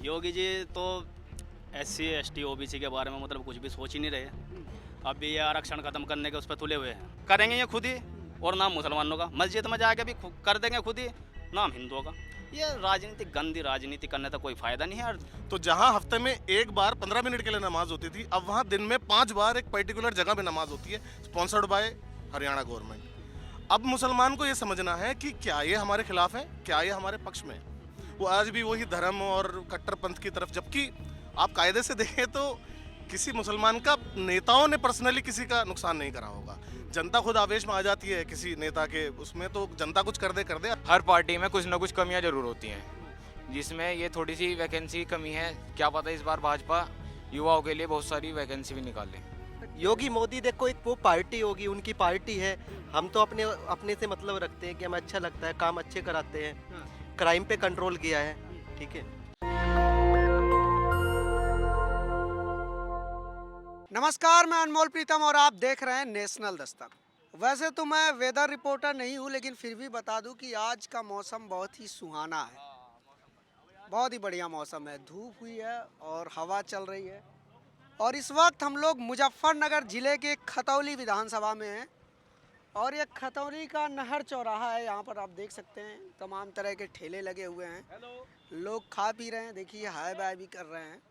योगी जी तो SC ST OBC के बारे में मतलब कुछ भी सोच ही नहीं रहे। अब भी ये आरक्षण खत्म करने के उस पर तुले हुए हैं। करेंगे ये खुद ही, और नाम मुसलमानों का, मस्जिद में जाके भी कर देंगे खुद ही, नाम हिंदुओं का। ये राजनीति, गंदी राजनीति करने का कोई फायदा नहीं है यार। तो जहां हफ्ते में एक बार 15 मिनट के लिए नमाज होती थी, अब वहां दिन में 5 बार एक पर्टिकुलर जगह पे नमाज होती है, स्पॉन्सर्ड बाय हरियाणा गवर्नमेंट। अब मुसलमान को ये समझना है कि क्या ये हमारे खिलाफ है, क्या ये हमारे पक्ष में है। वो आज भी वही धर्म और कट्टरपंथ की तरफ, जबकि आप कायदे से देखें तो किसी मुसलमान का नेताओं ने पर्सनली किसी का नुकसान नहीं करा होगा। जनता खुद आवेश में आ जाती है किसी नेता के उसमें, तो जनता कुछ कर दे। हर पार्टी में कुछ ना कुछ कमियां जरूर होती हैं, जिसमें ये थोड़ी सी वैकेंसी कमी है। क्या पता इस बार भाजपा युवाओं के लिए बहुत सारी वैकेंसी भी निकाले। योगी मोदी देखो, एक वो पार्टी होगी, उनकी पार्टी है। हम तो अपने अपने से मतलब रखते हैं कि हमें अच्छा लगता है, काम अच्छे कराते हैं, क्राइम पे कंट्रोल किया है, ठीक है। नमस्कार, मैं अनमोल प्रीतम और आप देख रहे हैं नेशनल दस्तक। वैसे तो मैं वेदर रिपोर्टर नहीं हूँ, लेकिन फिर भी बता दूं कि आज का मौसम बहुत ही सुहाना है, बहुत ही बढ़िया मौसम है। धूप हुई है और हवा चल रही है। और इस वक्त हम लोग मुजफ्फरनगर ज़िले के खतौली विधानसभा में हैं और ये खतौली का नहर चौराहा है। यहाँ पर आप देख सकते हैं तमाम तरह के ठेले लगे हुए हैं, लोग खा पी रहे हैं, देखिए हाय बाय भी कर रहे हैं।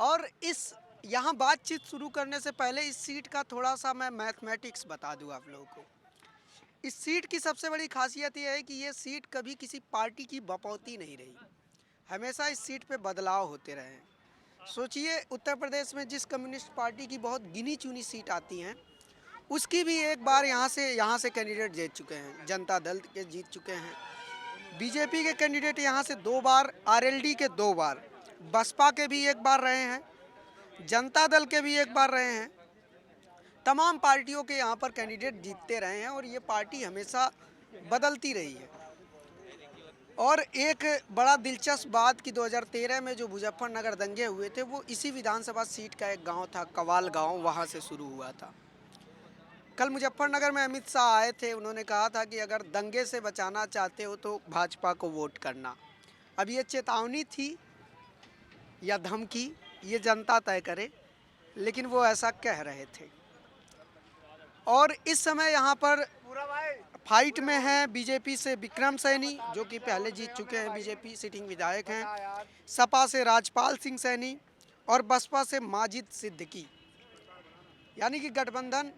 और इस यहाँ बातचीत शुरू करने से पहले इस सीट का थोड़ा सा मैं मैथमेटिक्स बता दूँ आप लोगों को। इस सीट की सबसे बड़ी खासियत यह है कि ये सीट कभी किसी पार्टी की बपौती नहीं रही, हमेशा इस सीट पे बदलाव होते रहे हैं। सोचिए, उत्तर प्रदेश में जिस कम्युनिस्ट पार्टी की बहुत गिनी चुनी सीट आती हैं, उसकी भी एक बार यहाँ से कैंडिडेट जीत चुके हैं। जनता दल के जीत चुके हैं, बीजेपी के कैंडिडेट यहाँ से 2 बार, RLD के 2 बार, बसपा के भी 1 बार रहे हैं, जनता दल के भी 1 बार रहे हैं। तमाम पार्टियों के यहाँ पर कैंडिडेट जीतते रहे हैं और ये पार्टी हमेशा बदलती रही है। और एक बड़ा दिलचस्प बात कि 2013 में जो मुजफ्फरनगर दंगे हुए थे, वो इसी विधानसभा सीट का एक गांव था, कवाल गांव, वहां से शुरू हुआ था। कल मुजफ्फरनगर में अमित शाह आए थे, उन्होंने कहा था कि अगर दंगे से बचाना चाहते हो तो भाजपा को वोट करना। अब ये चेतावनी थी या धमकी, ये जनता तय करे, लेकिन वो ऐसा कह रहे थे। और इस समय यहाँ पर फाइट में है बीजेपी से विक्रम सैनी, जो कि पहले जीत चुके हैं, बीजेपी सिटिंग विधायक हैं, सपा से राजपाल सिंह सैनी और बसपा से माजिद सिद्दीकी। यानी कि गठबंधन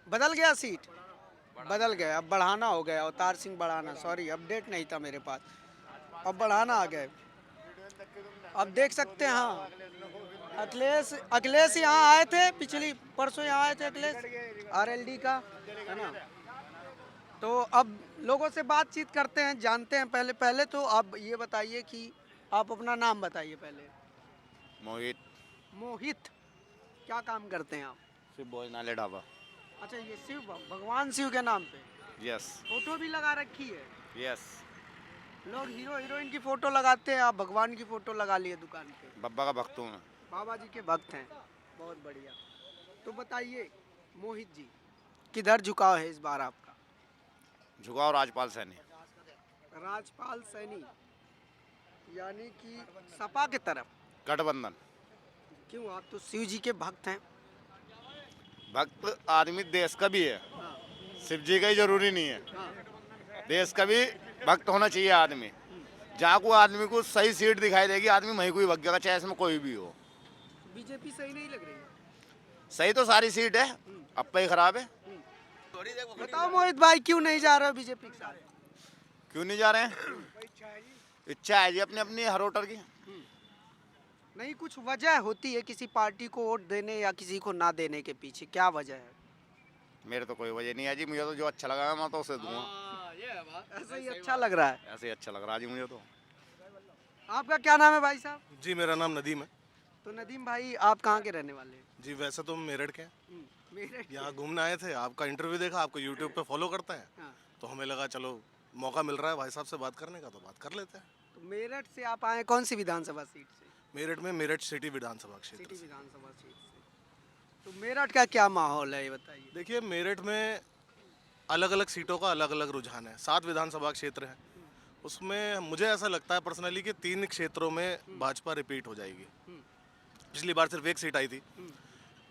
बदल गया, सीट बदल गया। अब बढ़ाना हो गया, अवतार सिंह बढ़ाना, सॉरी अपडेट नहीं था मेरे पास, अब बढ़ाना आ गए। अब देख सकते हैं, हाँ, अखिलेश यहाँ आए थे, पिछली परसों यहाँ आए थे अखिलेश, RLD का, है ना। तो अब लोगों से बातचीत करते हैं, जानते हैं। पहले तो आप ये बताइए कि आप अपना नाम बताइए पहले। मोहित, क्या काम करते हैं आप? शिव भोजनालय ढाबा। अच्छा, ये शिव, भगवान शिव के नाम पे यस। फोटो भी लगा रखी है। यस। लोग हीरो हीरोइन की फोटो लगाते हैं, आप भगवान की फोटो लगा लिए दुकान पे। बब्बा का भक्त हूँ मैं। बाबा जी के भक्त हैं, बहुत बढ़िया। तो बताइए मोहित जी, किधर झुकाव है इस बार आपका? झुकाओ राजपाल सैनी। राजपाल सैनी, यानी कि सपा की तरफ। गठबंधन। क्यों, आप तो शिव जी के भक्त हैं। भक्त आदमी देश का भी है, शिव जी का ही जरूरी नहीं है, देश का भी भक्त होना चाहिए आदमी। जहाँ को आदमी को सही सीट दिखाई देगी, आदमी वहीं को ही भग जाएगा, चाहे इसमें कोई भी हो। बीजेपी सही नहीं लग रही है? सही तो सारी सीट है, अब पे ही खराब है। बताओ मोहित भाई, क्यों नहीं जा रहे हो बीजेपी के साथ? क्यों नहीं जा रहे हैं? इच्छा है जी अपनी अपनी हर वोटर की। नहीं, कुछ वजह होती है किसी पार्टी को वोट देने या किसी को ना देने के पीछे, क्या वजह है? मेरे तो कोई वजह नहीं है जी, मुझे तो जो अच्छा लगा मैं तो उसे दूंगा। ऐसे ही अच्छा लग रहा है? ऐसे ही अच्छा लग रहा है जी मुझे तो। आपका क्या नाम है भाई साहब? जी, मेरा नाम नदीम है। तो नदीम भाई, आप कहाँ के रहने वाले हैं? जी, वैसे तो हम मेरठ के हैं, मेरठ के? यहाँ घूमने आए थे। आपका इंटरव्यू देखा, आपको यूट्यूब पे फॉलो करते हैं, हाँ। तो हमें लगा चलो मौका मिल रहा है भाई साहब से बात करने का, तो बात कर लेते हैं। तो मेरठ से आप आए, कौन सी विधानसभा सीट से? मेरठ में मेरठ सिटी विधानसभा क्षेत्र सिटी से। विधानसभा सीट से। तो मेरठ का क्या माहौल है, ये बताइए। देखिए, मेरठ में अलग अलग सीटों का अलग अलग रुझान है। 7 विधानसभा क्षेत्र हैं, उसमें मुझे ऐसा लगता है पर्सनली कि 3 क्षेत्रों में भाजपा रिपीट हो जाएगी। पिछली बार सिर्फ एक सीट आई थी,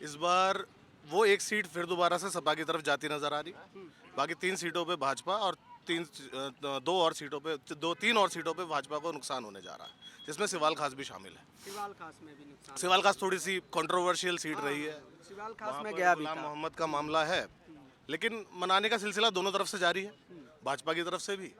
इस बार वो एक सीट फिर दोबारा से सपा की तरफ जाती नजर आ रही। बाकी 3 सीटों पे भाजपा और 2 और सीटों पे 3 और सीटों पे भाजपा को नुकसान होने जा रहा है, जिसमें सिवाल खास भी शामिल है। सिवाल खास में भी नुकसान। सिवाल खास थोड़ी सी कंट्रोवर्शियल सीट रही है, सिवाल खास वहाँ में पर गया भी गुलाम था। मोहम्मद का मामला है, लेकिन मनाने का सिलसिला दोनों तरफ से जारी है, भाजपा की तरफ से भी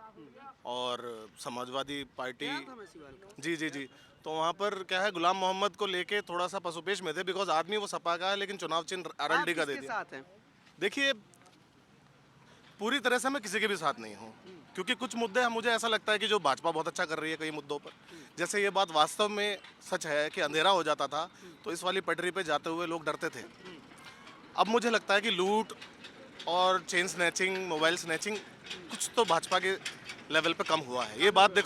और समाजवादी पार्टी। गया था मैं सिवाल खास। जी, तो वहाँ पर क्या है, गुलाम मोहम्मद को लेके थोड़ा सा पसोपेश में थे, बिकॉज आदमी वो सपा का है लेकिन चुनाव चिन्ह आप RLD का दे किसके दिया। साथ हैं? देखिए, पूरी तरह से मैं किसी के भी साथ नहीं हूँ, क्योंकि कुछ मुद्दे मुझे ऐसा लगता है कि जो भाजपा बहुत अच्छा कर रही है कई मुद्दों पर, जैसे ये बात वास्तव में सच है कि अंधेरा हो जाता था तो इस वाली पटरी पे जाते हुए लोग डरते थे। अब मुझे लगता है कि लूट और चेन स्नैचिंग, मोबाइल स्नैचिंग कुछ तो भाजपा के लेवल पे कम हुआ है। ये बात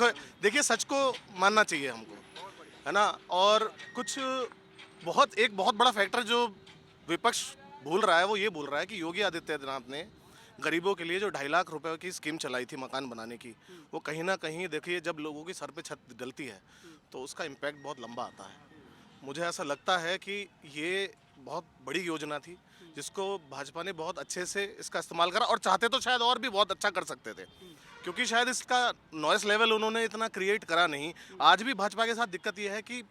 देखिए सच को मानना चाहिए हमको, है ना। और कुछ एक बहुत बड़ा फैक्टर जो विपक्ष भूल रहा है वो ये भूल रहा है कि योगी आदित्यनाथ ने गरीबों के लिए जो 2.5 लाख रुपए की स्कीम चलाई थी मकान बनाने की, वो कहीं ना कहीं देखिए जब लोगों की सर पे छत डलती है तो उसका इम्पैक्ट बहुत लंबा आता है। मुझे ऐसा लगता है कि ये बहुत बड़ी योजना थी जिसको भाजपा ने बहुत अच्छे से इसका इस्तेमाल करा, और चाहते तो शायद और भी बहुत अच्छा कर सकते थे, क्योंकि शायद इसका नॉइस लेवल उन्होंने इतना क्रिएट करा नहीं। आज भी भाजपा के साथ दिक्कत यह है कि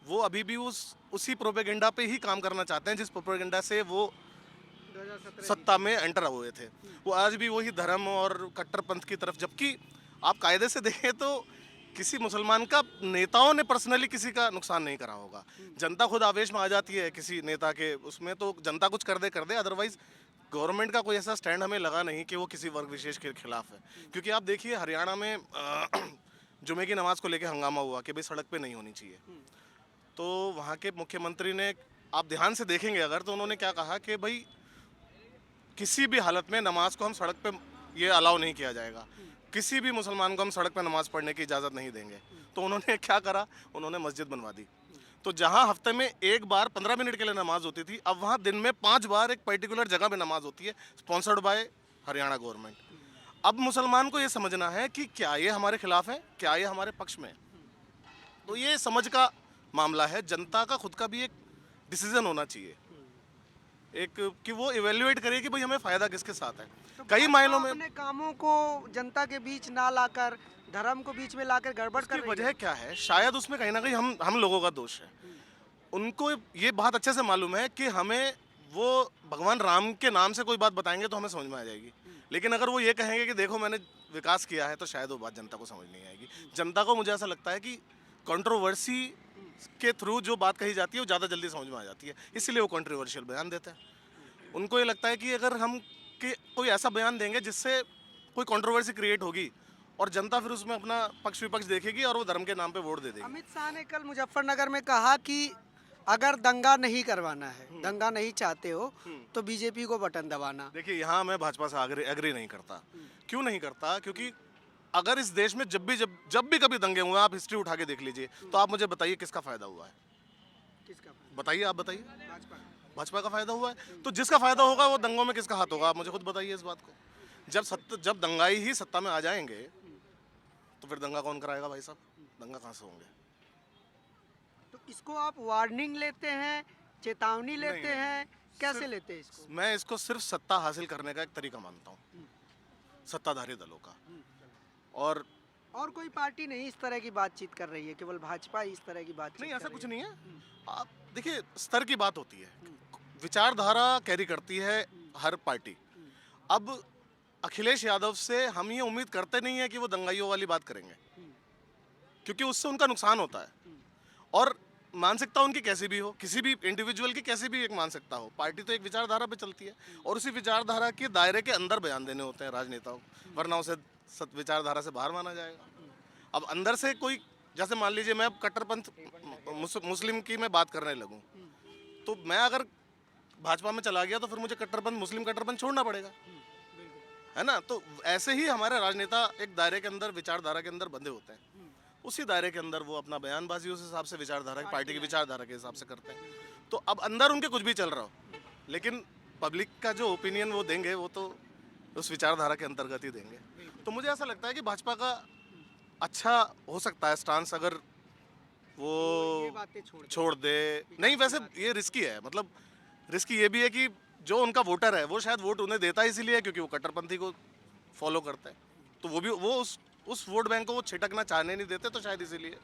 वो अभी भी उसी प्रोपेगेंडा पे ही काम करना चाहते हैं जिस प्रोपेगेंडा से वो 2017 सत्ता में एंटर हुए थे। वो आज भी वही धर्म और कट्टरपंथ की तरफ, जबकि आप कायदे से देखें तो किसी मुसलमान का नेताओं ने पर्सनली किसी का नुकसान नहीं करा होगा। जनता खुद आवेश में आ जाती है किसी नेता के उसमें, तो जनता कुछ कर दे, अदरवाइज गवर्नमेंट का कोई ऐसा स्टैंड हमें लगा नहीं कि वो किसी वर्ग विशेष के खिलाफ है। क्योंकि आप देखिए हरियाणा में जुमे की नमाज को लेकर हंगामा हुआ कि भाई सड़क पे नहीं होनी चाहिए, तो वहाँ के मुख्यमंत्री ने, आप ध्यान से देखेंगे अगर, तो उन्होंने क्या कहा कि भाई किसी भी हालत में नमाज को हम सड़क पे ये अलाउ नहीं किया जाएगा, किसी भी मुसलमान को हम सड़क पे नमाज पढ़ने की इजाज़त नहीं देंगे। तो उन्होंने क्या करा, उन्होंने मस्जिद बनवा दी। तो जहाँ हफ्ते में एक बार 15 मिनट के लिए नमाज होती थी, अब वहाँ दिन में 5 बार एक पर्टिकुलर जगह पे नमाज होती है, स्पॉन्सर्ड बाय हरियाणा गवर्नमेंट। अब मुसलमान को ये समझना है कि क्या ये हमारे खिलाफ है, क्या ये हमारे पक्ष में है। तो ये समझ का मामला है, जनता का खुद का भी एक डिसीजन होना चाहिए, एक कि वो इवेल्युएट करे कि भाई हमें फ़ायदा किसके साथ है। कई मायनों में अपने कामों को जनता के बीच ना लाकर, धर्म को बीच में लाकर गड़बड़ कर उसकी रही वजह क्या है, शायद उसमें कहीं ना कहीं हम लोगों का दोष है। उनको ये बात अच्छे से मालूम है कि हमें वो भगवान राम के नाम से कोई बात बताएंगे तो हमें समझ में आ जाएगी, लेकिन अगर वो ये कहेंगे कि देखो मैंने विकास किया है, तो शायद वो बात जनता को समझ नहीं आएगी। जनता को मुझे ऐसा लगता है कि कंट्रोवर्सी के थ्रू जो बात कही जाती है वो ज़्यादा जल्दी समझ में आ जाती है, इसलिए वो कंट्रोवर्शियल बयान देते हैं। उनको ये लगता है कि अगर हम कोई ऐसा बयान देंगे जिससे कोई कंट्रोवर्सी क्रिएट होगी और जनता फिर उसमें अपना पक्ष विपक्ष देखेगी और वो धर्म के नाम पे वोट दे देगी। अमित शाह ने कल मुजफ्फरनगर में कहा कि अगर दंगा नहीं करवाना है, दंगा नहीं चाहते हो तो बीजेपी को बटन दबाना। देखिए यहाँ मैं भाजपा से एग्री नहीं करता। क्यों नहीं करता? क्योंकि अगर इस देश में जब भी कभी दंगे हुए, आप हिस्ट्री उठा के देख लीजिए, तो आप मुझे बताइए किसका फायदा हुआ है? किसका? बताइए, आप बताइए। भाजपा। भाजपा का फायदा हुआ है, तो जिसका फायदा होगा वो दंगों में किसका हाथ होगा? आप मुझे खुद बताइए इस बात को। जब दंगाई ही सत्ता में आ जाएंगे तो फिर दंगा कौन कराएगा भाई साहब? दंगा कहाँ से होंगे? तो इसको आप वार्निंग लेते हैं, चेतावनी लेते हैं, कैसे लेते हैं इसको? मैं इसको सिर्फ सत्ता हासिल करने का एक तरीका मानता हूँ, सत्ताधारी दलों का। और कोई पार्टी नहीं इस तरह की बातचीत कर रही है, केवल भाजपा इस तरह की बातचीत नहीं, कर ऐसा रही कुछ नहीं है। आप देखिए स्तर की बात होती है, विचारधारा कैरी करती है हर पार्टी। अब अखिलेश यादव से हम ये उम्मीद करते नहीं है कि वो दंगाइयों वाली बात करेंगे, क्योंकि उससे उनका नुकसान होता है। और मानसिकता उनकी कैसी भी हो, किसी भी इंडिविजुअल की कैसी भी एक मानसिकता हो, पार्टी तो एक विचारधारा पे चलती है और उसी विचारधारा के दायरे के अंदर बयान देने होते हैं राजनेताओं, वरना उसे विचारधारा से बाहर माना जाएगा। अब अंदर से कोई, जैसे मान लीजिए मैं कट्टरपंथ मुस्लिम की मैं बात करने लगूं, तो मैं अगर भाजपा में चला गया तो फिर मुझे मुस्लिम कट्टरपंथ छोड़ना पड़ेगा, है ना। तो ऐसे ही हमारे राजनेता एक दायरे के अंदर, विचारधारा के अंदर बंधे होते हैं, उसी दायरे के अंदर वो अपना बयानबाजी उस हिसाब से विचारधारा, पार्टी की विचारधारा के हिसाब से करते हैं। तो अब अंदर उनके कुछ भी चल रहा हो, लेकिन पब्लिक का जो ओपिनियन वो देंगे वो तो उस विचारधारा के अंतर्गत ही देंगे। तो मुझे ऐसा लगता है कि भाजपा का अच्छा हो सकता है स्टांस, अगर वो ये बातें छोड़ दे। नहीं, वैसे ये रिस्की है, मतलब रिस्की ये भी है कि जो उनका वोटर है वो शायद वोट उन्हें देता है इसीलिए क्योंकि वो कट्टरपंथी को फॉलो करता है, तो वो भी वो उस वोट बैंक को वो छिटकना चाहने नहीं देते, तो शायद इसीलिए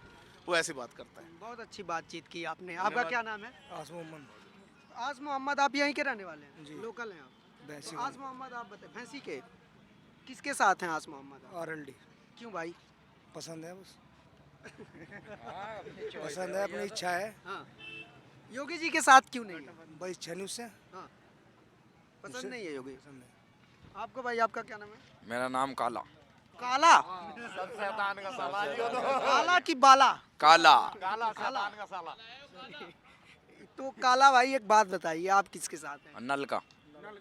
वो ऐसी बात करता है। बहुत अच्छी बातचीत की आपने। आपका क्या नाम है? आस मोहम्मद आज मोहम्मद, आप यहीं के रहने वाले हैं? जी। लोकल हैं आप? भैंसी तो आज मोहम्मद आप बताएं, भैंसी के किसके साथ हैं आज मोहम्मद आप? RLD क्यों भाई? पसंद है बस। पसंद है, अपनी इच्छा है। हाँ, योगी जी के साथ क्यों नहीं है? भाई इच्छा नहीं उससे। हाँ, पसंद नहीं है योगी। पसंद है। आपको भाई, आपका क्या नाम है? मेरा नाम काला काला? काला की बाला? काला तो काला भाई, एक बात बताइए, आप किसके साथ हैं? नल का नल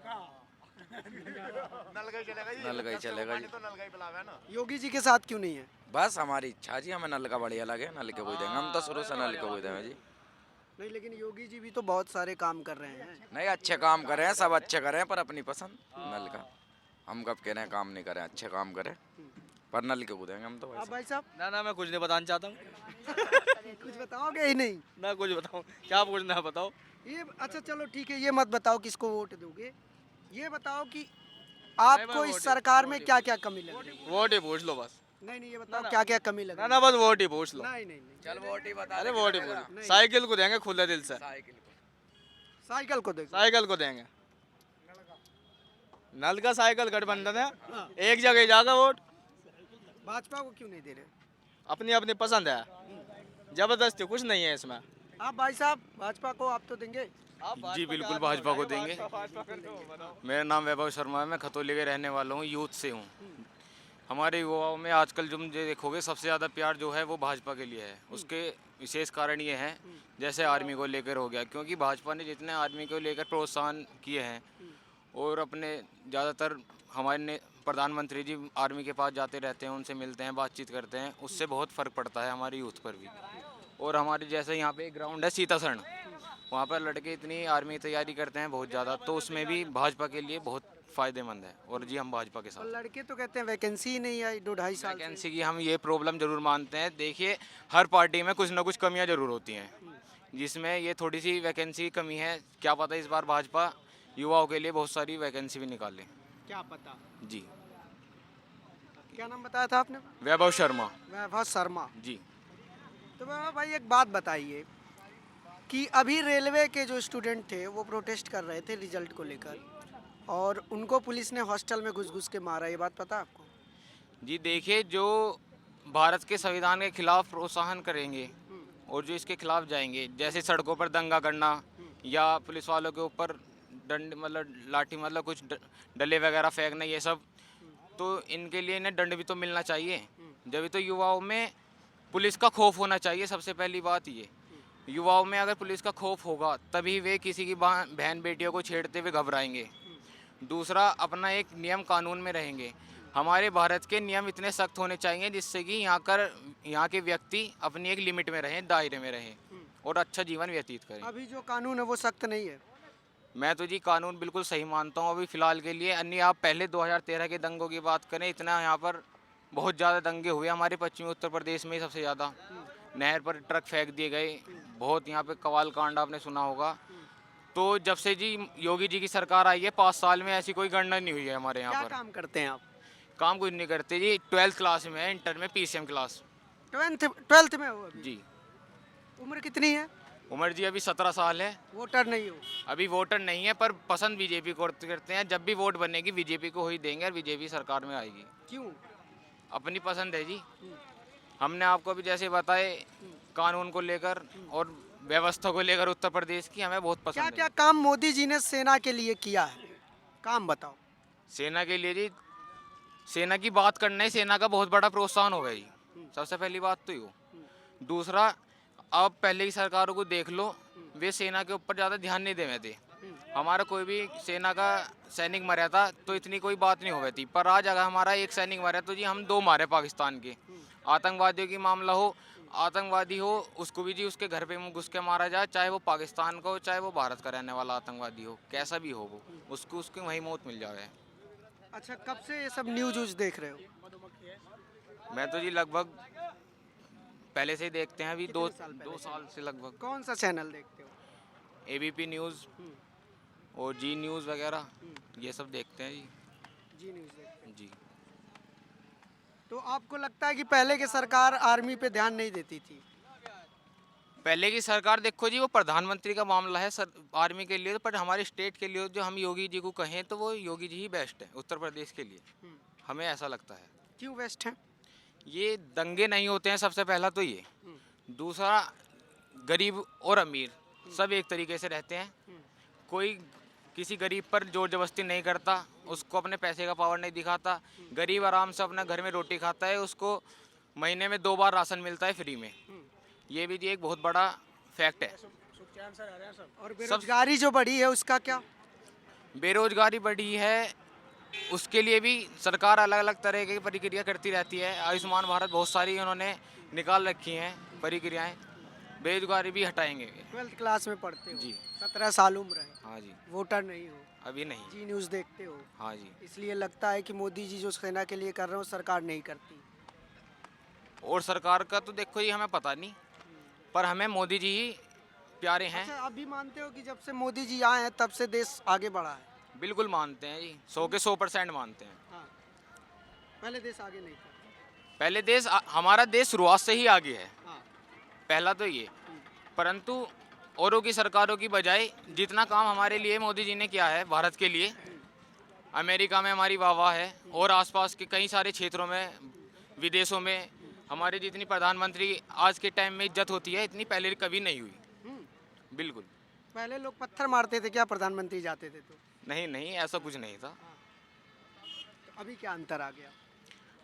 का ही चलेगा जी। योगी जी के साथ क्यों नहीं है? बस हमारी इच्छा जी, हमें नल का बढ़िया लगे, नल के कोई देंगे, हम तो शुरू से नल के कोई देंगे जी। नहीं, लेकिन योगी जी भी तो बहुत सारे काम कर रहे हैं। नहीं, अच्छे काम करें, सब अच्छे करें, पर अपनी पसंद नल का। हम कब कह रहे हैं काम नहीं करें, अच्छे काम करें, पर नल के को देंगे हम तो। आप भाई साहब ना मैं कुछ नहीं बताना चाहता हूँ। कुछ बताओगे ही नहीं? ना कुछ बताऊँ, क्या पूछना है बताओ। ये अच्छा चलो ठीक है, ये मत बताओ किसको वोट दोगे, ये बताओ कि नहीं, आपको मैं इस वोट ही- सरकार में क्या क्या कमी लग रही है? वोट ही पूछ लो बस। नहीं नहीं, ये बताओ क्या क्या कमी लग ना रही ना, बस वोट ही पूछ लो। है? नहीं नहीं नहीं, चल वोट ही बता। अरे वोट ही पूछ, साइकिल को देंगे खुले दिल से, साइकिल को देखो। साइकिल को देंगे। नल का साइकिल गठबंधन है, एक जगह ही जाएगा वोट। भाजपा को क्यों नहीं दे रहे? अपनी अपनी पसंद है, जबरदस्ती कुछ नहीं है इसमें। आप भाई साहब, भाजपा को आप तो देंगे? जी बिल्कुल भाजपा को देंगे। मेरा नाम वैभव शर्मा है, मैं खतौली के रहने वाला हूँ, यूथ से हूँ। हमारे युवाओं में आजकल जो देखोगे सबसे ज़्यादा प्यार जो है वो भाजपा के लिए है। उसके विशेष कारण ये हैं, जैसे आर्मी को लेकर हो गया, क्योंकि भाजपा ने जितने आर्मी को लेकर प्रोत्साहन किए हैं और अपने ज़्यादातर हमारे प्रधानमंत्री जी आर्मी के पास जाते रहते हैं, उनसे मिलते हैं, बातचीत करते हैं, उससे बहुत फ़र्क पड़ता है हमारी यूथ पर भी। और हमारे जैसे यहाँ पे एक ग्राउंड है सीतासरण, वहाँ पर लड़के इतनी आर्मी तैयारी करते हैं बहुत ज़्यादा, तो उसमें भी भाजपा के लिए बहुत फ़ायदेमंद है। और जी हम भाजपा के और साथ। लड़के तो कहते हैं वैकेंसी ही नहीं आई 2-2.5 साल से। वैकेंसी की हम ये प्रॉब्लम जरूर मानते हैं। देखिए हर पार्टी में कुछ ना कुछ कमियां जरूर होती हैं, जिसमें ये थोड़ी सी वैकेंसी की कमी है। क्या पता इस बार भाजपा युवाओं के लिए बहुत सारी वैकेंसी भी निकाले। क्या पता। जी। क्या नाम बताया था आपने? वैभव शर्मा। वैभव शर्मा। जी। तो वैभव भाई, एक बात बताइए कि अभी रेलवे के जो स्टूडेंट थे वो प्रोटेस्ट कर रहे थे रिजल्ट को लेकर, और उनको पुलिस ने हॉस्टल में घुस के मारा, ये बात पता है आपको? जी देखिए, जो भारत के संविधान के खिलाफ प्रोत्साहन करेंगे और जो इसके खिलाफ जाएंगे, जैसे सड़कों पर दंगा करना या पुलिस वालों के ऊपर दंड मतलब लाठी मतलब कुछ डले वगैरह फेंकना, ये सब, तो इनके लिए इन्हें दंड भी तो मिलना चाहिए। जब तो युवाओं में पुलिस का खौफ होना चाहिए। सबसे पहली बात ये, युवाओं में अगर पुलिस का खौफ होगा तभी वे किसी की बहन बेटियों को छेड़ते हुए घबराएंगे। दूसरा, अपना एक नियम कानून में रहेंगे। हमारे भारत के नियम इतने सख्त होने चाहिए जिससे कि यहाँ के व्यक्ति अपनी एक लिमिट में रहें, दायरे में रहें और अच्छा जीवन व्यतीत करें। अभी जो कानून है वो सख्त नहीं है। मैं तो जी कानून बिल्कुल सही मानता हूँ अभी फ़िलहाल के लिए। अन्य आप पहले 2013 के दंगों की बात करें, इतना यहाँ पर बहुत ज़्यादा दंगे हुए हमारे पश्चिमी उत्तर प्रदेश में ही सबसे ज़्यादा। नहर पर ट्रक फेंक दिए गए, बहुत यहाँ पे कवाल कांड आपने सुना होगा। तो जब से जी योगी जी की सरकार आई है 5 साल में ऐसी कोई गणना नहीं हुई है हमारे क्या यहाँ पर। काम करते हैं आप? काम कुछ नहीं करते जी, 12th क्लास में है, इंटर में PCM क्लास। 12th में हो अभी? जी। उम्र कितनी है? उम्र जी अभी 17 साल है। वोटर नहीं हो? अभी वोटर नहीं है, पर पसंद बीजेपी को करते हैं। जब भी वोट बनेगी बीजेपी को ही देंगे और बीजेपी सरकार में आएगी। क्यों? अपनी पसंद है जी। हमने आपको अभी जैसे बताए कानून को लेकर और व्यवस्था को लेकर उत्तर प्रदेश की हमें बहुत क्या पसंद क्या है। काम मोदी जी ने सेना के लिए किया है? काम बताओ। सेना के लिए जी, सेना की बात करना है, सेना का बहुत बड़ा प्रोत्साहन हो गया जी, सबसे पहली बात तो ये। दूसरा, अब पहले की सरकारों को देख लो, वे सेना के ऊपर ज़्यादा ध्यान नहीं दे रहे थे। हमारा कोई भी सेना का सैनिक मरा था तो इतनी कोई बात नहीं हो गई थी, पर आज अगर हमारा एक सैनिक मरा तो जी हम 2 मारे पाकिस्तान के। आतंकवादियों की मामला हो, आतंकवादी हो, उसको भी जी उसके घर पे घुस के मारा जाए, चाहे वो पाकिस्तान का हो चाहे वो भारत का रहने वाला आतंकवादी हो, कैसा भी हो वो, उसको उसकी वही मौत मिल जाए। अच्छा, कब से ये सब न्यूज देख रहे हो? मैं तो जी लगभग पहले से ही देखते हैं, अभी दो साल पहले दो साल से लगभग। कौन सा चैनल देखते हो? एबीपी न्यूज़ और जी न्यूज़ वगैरह ये सब देखते हैं जी। जी न्यूज़ देखते हो। जी तो आपको लगता है कि पहले की सरकार आर्मी पे ध्यान नहीं देती थी? पहले की सरकार देखो जी, वो प्रधानमंत्री का मामला है सर आर्मी के लिए, पर हमारे स्टेट के लिए जो हम योगी जी को कहें तो वो योगी जी ही बेस्ट है उत्तर प्रदेश के लिए, हमें ऐसा लगता है। क्यों वेस्ट है? ये दंगे नहीं होते हैं सबसे पहला तो ये, दूसरा गरीब और अमीर सब एक तरीके से रहते हैं, कोई किसी गरीब पर जोर जबरदस्ती नहीं करता, उसको अपने पैसे का पावर नहीं दिखाता, गरीब आराम से अपना घर में रोटी खाता है, उसको महीने में 2 बार राशन मिलता है फ्री में, ये भी जी एक बहुत बड़ा फैक्ट है। और बेरोजगारी जो बढ़ी है उसका क्या? बेरोजगारी बढ़ी है उसके लिए भी सरकार अलग अलग तरह की प्रक्रिया करती रहती है, आयुष्मान भारत बहुत सारी उन्होंने निकाल रखी हैं प्रक्रियाएं, बेरोजगारी भी हटाएंगे। 12th क्लास में पढ़ते हो? जी। 17 साल उम्र है, हाँ जी, वोटर नहीं हो, अभी नहीं। जी न्यूज़ देखते हो, हाँ जी, इसलिए लगता है कि मोदी जी जो सेना के लिए कर रहे हो सरकार नहीं करती। और सरकार का तो देखो जी हमें पता नहीं, पर हमें मोदी जी ही प्यारे हैं। अच्छा, आप भी मानते हो कि जब से मोदी जी आए हैं तब से देश आगे बढ़ा है? बिल्कुल मानते हैं जी, 100 के 100% मानते हैं। हाँ, पहले देश आगे नहीं था। पहले हमारा देश शुरुआत से ही आगे है, हाँ। पहला तो ये, परंतु औरों की सरकारों की बजाय जितना काम हमारे लिए मोदी जी ने किया है भारत के लिए, अमेरिका में हमारी वाह है, और आसपास के कई सारे क्षेत्रों में विदेशों में हमारे जितनी प्रधानमंत्री आज के टाइम में इज्जत होती है इतनी पहले कभी नहीं हुई। बिल्कुल पहले लोग पत्थर मारते थे क्या प्रधानमंत्री जाते थे तो? नहीं नहीं, ऐसा कुछ नहीं था। तो अभी क्या अंतर आ गया?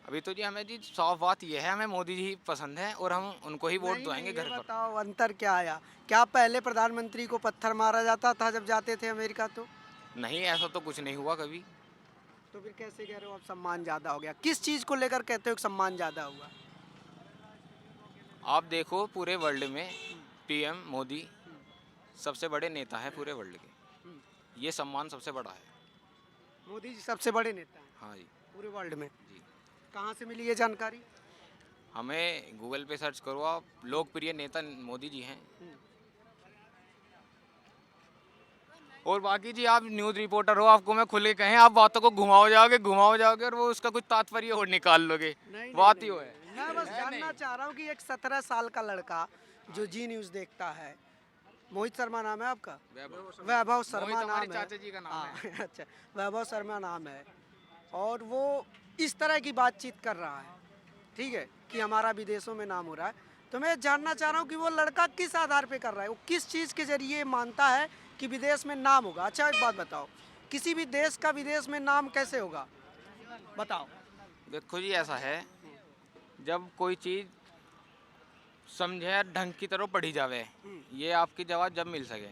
अभी तो जी हमें जी साफ बात यह है, हमें मोदी जी पसंद है और हम उनको ही वोट नहीं, दवाएंगे नहीं, घर ये पर। बताओ अंतर क्या आया? क्या पहले प्रधानमंत्री को पत्थर मारा जाता था जब जाते थे अमेरिका तो? नहीं, ऐसा तो कुछ नहीं हुआ कभी। तो फिर कैसे कह रहे हो अब सम्मान ज़्यादा हो गया? किस चीज़ को लेकर कहते हो कि सम्मान ज़्यादा हुआ? आप देखो पूरे वर्ल्ड में पीएम मोदी सबसे बड़े नेता हैं पूरे वर्ल्ड के, ये सम्मान सबसे बड़ा है। मोदी जी सबसे बड़े नेता हैं हाँ जी पूरे वर्ल्ड में? जी, कहाँ से मिली ये जानकारी? हमें गूगल पे सर्च करो आप, लोकप्रिय नेता मोदी जी हैं। और बाकी जी आप न्यूज़ रिपोर्टर हो, आपको मैं खुले कहें आप बातों को घुमाओ जाओगे और वो उसका कुछ तात्पर्य और निकाल लोगे, बात ही हो है। मैं बस जानना चाह रहा हूँ कि एक 17 साल का लड़का जो जी न्यूज़ देखता है, मोहित शर्मा नाम है आपका? वैभव शर्मा मोहित हमारे नाम है। चाचा जी का नाम हाँ, है। अच्छा, वैभव शर्मा नाम है और वो इस तरह की बातचीत कर रहा है, ठीक है, कि हमारा विदेशों में नाम हो रहा है। तो मैं जानना चाह रहा हूँ कि वो लड़का किस आधार पे कर रहा है, वो किस चीज़ के जरिए मानता है कि विदेश में नाम होगा? अच्छा एक बात बताओ, किसी भी देश का विदेश में नाम कैसे होगा, बताओ? देखो जी ऐसा है, जब कोई चीज़ समझे ढंग की तरह पढ़ी जावे, ये आपकी जवाब जब मिल सके,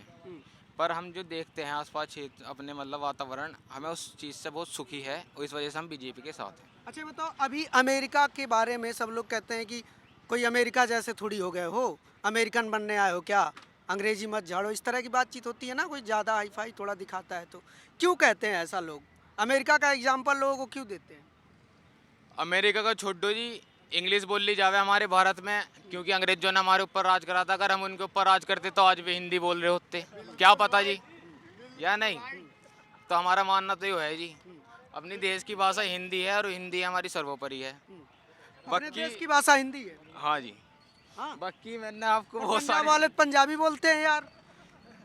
पर हम जो देखते हैं आसपास क्षेत्र अपने मतलब वातावरण, हमें उस चीज़ से बहुत सुखी है और इस वजह से हम बीजेपी के साथ हैं। अच्छा बताओ, अभी अमेरिका के बारे में सब लोग कहते हैं कि कोई अमेरिका जैसे थोड़ी हो गए हो, अमेरिकन बनने आए हो क्या, अंग्रेजी मत झाड़ो, इस तरह की बातचीत होती है ना, कोई ज़्यादा हाई फाई थोड़ा दिखाता है तो क्यों कहते हैं ऐसा लोग? अमेरिका का एग्जाम्पल लोगों को क्यों देते हैं? अमेरिका का छोड़ो जी, इंग्लिश बोल ली जावे हमारे भारत में, क्योंकि अंग्रेजों ने हमारे ऊपर राज करा था, अगर हम उनके ऊपर राज करते तो आज भी हिंदी बोल रहे होते, क्या पता जी, या नहीं? तो हमारा मानना तो ये है जी, अपनी देश की भाषा हिंदी है और हिंदी हमारी सर्वोपरि है। अपने देश की भाषा हिंदी है? हाँ जी, हाँ। बाकी मैंने आपको बहुत पंजाब सारी वाले पंजाबी बोलते हैं यार,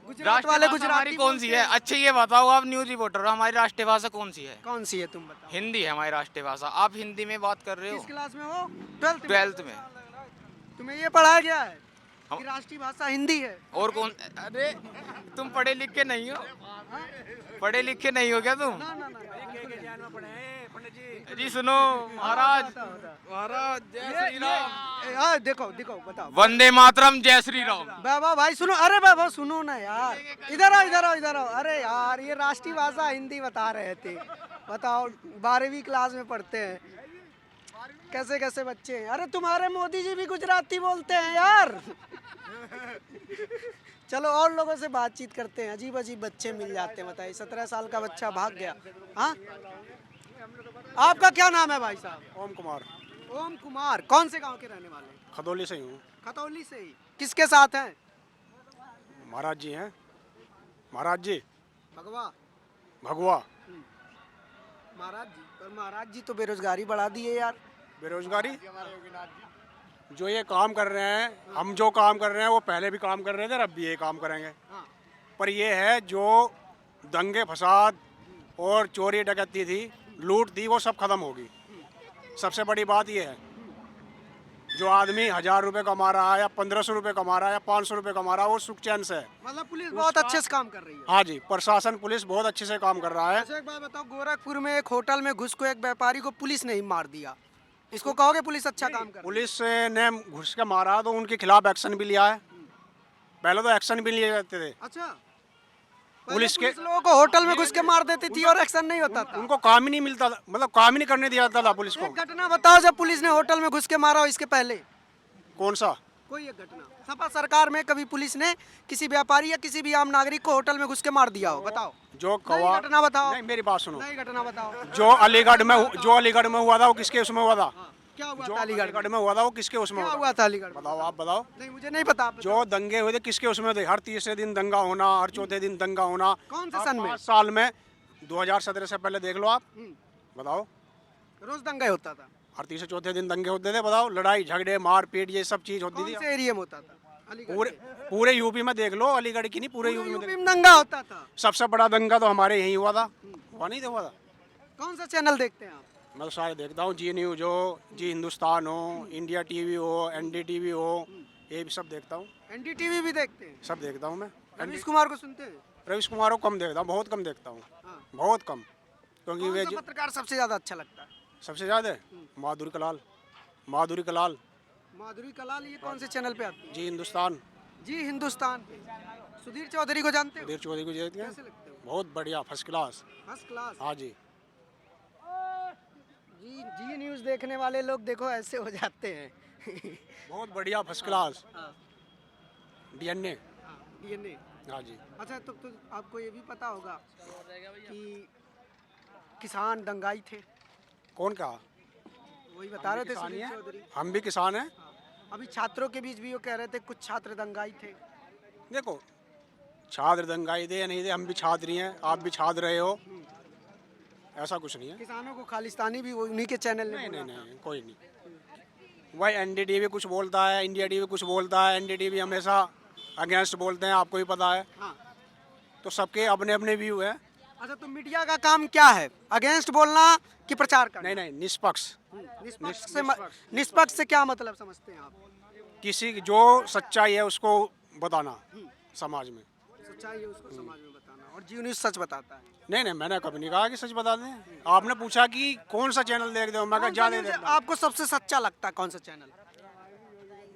गुजरात राष्ट्रीय वाले भाषा हमारी गुजराती कौन सी बोलते है? हैं। अच्छा ये बताओ, आप न्यूज़ रिपोर्टर हो, हमारी राष्ट्रीय भाषा कौन सी है? कौन सी है तुम बताओ? हिंदी है हमारी राष्ट्रीय भाषा। आप हिंदी में बात कर रहे हो? किस क्लास में हो? 12th में? 12th में। तुम्हें ये पढ़ाया गया है हम- कि राष्ट्रीय भाषा हिंदी है? और कौन? अरे तुम पढ़े लिखे नहीं हो, पढ़े लिखे नहीं हो क्या तुम? ना ना ना, जी सुनो महाराज, महाराज जय श्री राम, हाँ देखो देखो बताओ। वंदे मातरम, जय श्री राम। बाबा भाई सुनो, अरे बाबा सुनो ना यार, इधर आओ इधर आओ इधर आओ। अरे यार ये राष्ट्रीय भाषा हिंदी बता रहे थे, बताओ 12वीं क्लास में पढ़ते हैं, कैसे कैसे बच्चे हैं। अरे तुम्हारे मोदी जी भी गुजराती बोलते हैं यार। चलो और लोगों से बातचीत करते हैं, अजीब अजीब बच्चे मिल जाते हैं, बताइए 17 साल का बच्चा भाग गया। हाँ आपका क्या नाम है भाई साहब? ओम कुमार। ओम कुमार कौन से गांव के रहने वाले हैं? खदौली से ही हूँ। खतौली से ही। किसके साथ हैं? महाराज जी हैं। महाराज जी भगवा भगवा। महाराज जी, पर महाराज जी तो बेरोजगारी बढ़ा दिए यार। बेरोजगारी जो ये काम कर रहे हैं, हम जो काम कर रहे हैं वो पहले भी काम कर रहे थे, अब भी ये काम करेंगे। हाँ। पर ये है जो दंगे फसाद और चोरी डकैती थी, लूट थी, वो सब खत्म होगी। सबसे बड़ी बात ये है, जो आदमी 1000 रुपये कमा रहा है या 1500 रुपये कमा रहा है या 500 रुपये कमा रहा है, वो सुख चैन से है। मतलब पुलिस बहुत अच्छे से काम कर रही है। हाँ जी, प्रशासन पुलिस बहुत अच्छे से काम कर रहा है। अच्छा एक बात बताओ, गोरखपुर में एक होटल में घुस को एक व्यापारी को पुलिस ने ही मार दिया, इसको कहोगे पुलिस अच्छा काम कर रही है? पुलिस ने घुस के मारा तो उनके खिलाफ एक्शन भी लिया है। पहले तो एक्शन भी लिए जाते थे। अच्छा, पुलिस के लोगों को होटल में घुस के मार देती थी और एक्शन नहीं होता था। उनको काम ही नहीं मिलता था, मतलब काम ही नहीं करने दिया जाता था पुलिस को। एक घटना बताओ जब पुलिस ने होटल में घुस के मारा हो इसके पहले, कौन सा? कोई एक घटना सपा सरकार में कभी पुलिस ने किसी व्यापारी या किसी भी आम नागरिक को होटल में घुस के मार दिया हो, बताओ। जो नई घटना बताओ। नहीं, मेरी बात सुनो। नई घटना बताओ। जो अलीगढ़ में हुआ था वो किसके उसमें हुआ था? क्या हुआ जो था अलीगढ़ में? अलीगढ़ में हुआ था वो किसके उसमें क्या हुआ हुआ था अलीगढ़ में? बताओ, आप बताओ। नहीं मुझे नहीं पता, आप बताओ। जो दंगे हुए थे किसके उसमें थे? हर तीसरे दिन दंगा होना, हर चौथे दिन दंगा होना। कौन से सन में? 5 साल में 2017 से पहले देख लो आप, बताओ। रोज दंगा होता था। हर तीसरे चौथे दिन दंगे होते थे, बताओ। लड़ाई झगड़े मारपीट ये सब चीज होती कौन थी। से एरिया में होता था? अलीगढ़ पूरे के? पूरे यूपी में देख लो, अलीगढ़ की नहीं, पूरे यूपी में यूपी देख में दंगा होता था। लो। सबसे बड़ा दंगा तो हमारे यहीं हुआ था, हुआ नहीं हुआ था? कौन सा चैनल देखते हैं आप? मैं तो सारे देखता हूँ, जी न्यूज हो, जी हिंदुस्तान हो, इंडिया टीवी हो, NDTV हो, ये भी सब देखता हूँ। NDTV भी देखते हैं? सब देखता हूँ मैं। रवीश कुमार को सुनते हैं? रवीश कुमार को कम देखता हूँ, बहुत कम देखता हूँ, हाँ। बहुत कम। क्योंकि कौन वे सा पत्रकार सबसे ज्यादा अच्छा लगता है? सबसे ज़्यादा माधुरी कलाल। माधुरी कलाल माधुरी कलाल, ये कौन से चैनल पे आती है? जी हिंदुस्तान। जी हिंदुस्तान पे। सुधीर चौधरी को जानते हो? सुधीर चौधरी को देखते कैसे हैं, लगते हो? बहुत बढ़िया, फर्स्ट क्लास। First class. हाँ जी। जी न्यूज़ देखने वाले लोग देखो ऐसे हो जाते हैं। बहुत बढ़िया, फर्स्ट क्लास। हाँ, DNA। DNA। हाँ जी। अच्छा तो आपको ये भी पता होगा कि किसान दंगाई थे, कौन कहा? वही बता रहे थे किसान ही सुधीर हैं। चौधरी। हम भी किसान हैं। अभी छात्रों के बीच भी वो कह रहे थे कुछ छात्र दंगाई थे। देखो, छात्र दंगाई दे या नहीं दे, हम भी छात्र ही हैं, आप भी छात्र रहे हो, ऐसा कुछ नहीं है। किसानों को खालिस्तानी भी उन्हीं के चैनल ने नहीं बोला नहीं था। नहीं, कोई नहीं। वही NDTV कुछ बोलता है, इंडिया TV कुछ बोलता है। NDTV हमेशा अगेंस्ट बोलते हैं, आपको ही पता है। हाँ। तो सबके अपने अपने व्यू है। अच्छा तो मीडिया का काम क्या है? अगेंस्ट बोलना कि प्रचार करना? नहीं नहीं, निष्पक्ष। निष्पक्ष से क्या मतलब समझते हैं आप? किसी जो सच्चाई है उसको बताना समाज में। सच्चाई है उसको समाज में बताना, और जी न्यूज़ सच बताता है। नहीं नहीं, मैंने कभी नहीं कहा कि सच बता दें। आपने पूछा कि कौन सा चैनल देखते हो, मैं कहा ज़्यादा देखता हूं। आपको सबसे सच्चा लगता है कौन सा चैनल?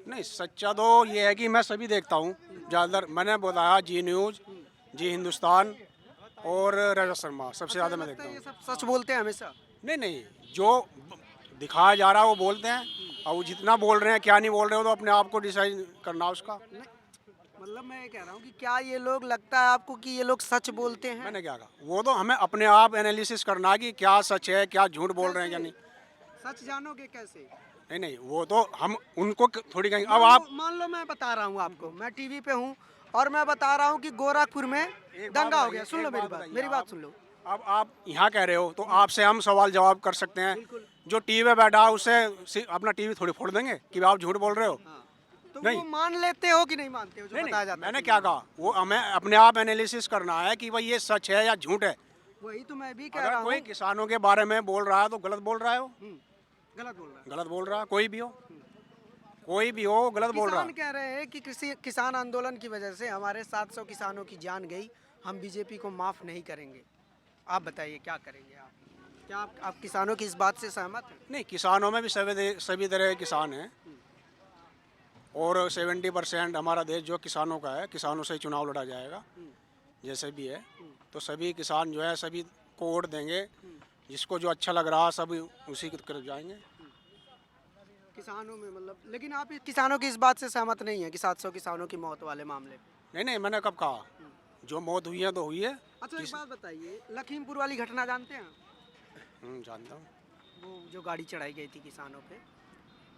नहीं, सच्चा तो ये है कि मैं सभी देखता हूँ ज़्यादातर। मैंने बताया जी न्यूज़, जी हिंदुस्तान और रजत शर्मा, सबसे ज़्यादा मैं देखता ये हूँ। सब सच बोलते हैं हमेशा? नहीं नहीं, जो दिखाया जा रहा है वो बोलते हैं, और वो जितना बोल रहे हैं क्या नहीं बोल रहे हो तो अपने आप को डिसाइड करना उसका। मतलब मैं ये कह रहा हूँ कि क्या ये लोग, लगता है आपको कि ये लोग सच बोलते हैं? मैंने क्या कहा, वो तो हमें अपने आप एनालिसिस करना है कि क्या सच है, क्या झूठ बोल रहे हैं क्या नहीं। सच जानोगे कैसे? नहीं नहीं, वो तो हम उनको थोड़ी कहेंगे। अब आप मान लो मैं बता रहा हूँ आपको, मैं टीवी पे हूँ और मैं बता रहा हूँ कि गोरखपुर में दंगा हो गया। सुन लो मेरी बात सुन लो। अब आप यहाँ कह रहे हो तो आपसे हम सवाल जवाब कर सकते हैं। जो टीवी पे बैठा है उससे अपना टीवी थोड़ी फोड़ देंगे कि आप झूठ बोल रहे हो। तो नहीं। वो मान लेते हो कि नहीं मानते हो जो नहीं बताया नहीं, जाता है? मैंने क्या कहा, वो हमें अपने आप एनालिसिस करना है कि भाई ये सच है या झूठ है। वही तो मैं भी कह रहा अगर हूँ। कोई किसानों के बारे में बोल रहा है तो गलत बोल रहा है, वो गलत बोल रहा है। गलत बोल रहा है। कोई भी हो, कोई भी हो, गलत बोल रहा किसान है। कह रहे हैं कि किसी किसान आंदोलन की वजह से हमारे 700 किसानों की जान गई, हम बीजेपी को माफ नहीं करेंगे। आप बताइए क्या करेंगे आप? क्या आप किसानों की इस बात से सहमत हैं? नहीं, किसानों में भी सभी तरह के किसान हैं, और 70% हमारा देश जो किसानों का है, किसानों से ही चुनाव लड़ा जाएगा जैसे भी है। तो सभी किसान जो है सभी को वोट देंगे, जिसको जो अच्छा लग रहा है सब उसी की तरफ जाएंगे। किसानों में मतलब, लेकिन आप इस किसानों की इस बात से सहमत नहीं है कि 700 किसानों की मौत वाले मामले पे? नहीं नहीं, मैंने कब कहा, जो मौत हुई है तो हुई है। अच्छा एक बात बताइए, लखीमपुर वाली घटना जानते हैं? जानता हूँ। वो जो गाड़ी चढ़ाई गई थी किसानों पे,